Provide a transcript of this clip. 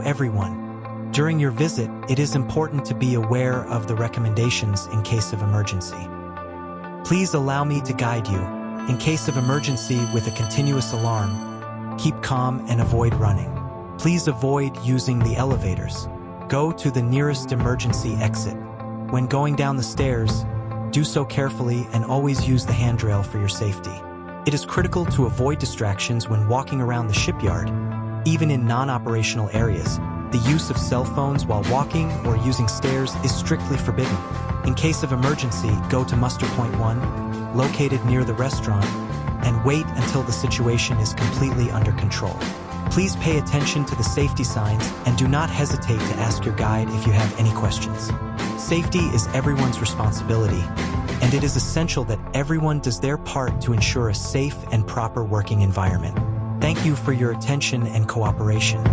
everyone. During your visit, it is important to be aware of the recommendations in case of emergency. Please allow me to guide you. In case of emergency with a continuous alarm, keep calm and avoid running. Please avoid using the elevators. Go to the nearest emergency exit. When going down the stairs, do so carefully and always use the handrail for your safety. It is critical to avoid distractions when walking around the shipyard. Even in non-operational areas, the use of cell phones while walking or using stairs is strictly forbidden. In case of emergency, go to Muster Point 1, located near the restaurant, and wait until the situation is completely under control. Please pay attention to the safety signs and do not hesitate to ask your guide if you have any questions. Safety is everyone's responsibility, and it is essential that everyone does their part to ensure a safe and proper working environment. Thank you for your attention and cooperation.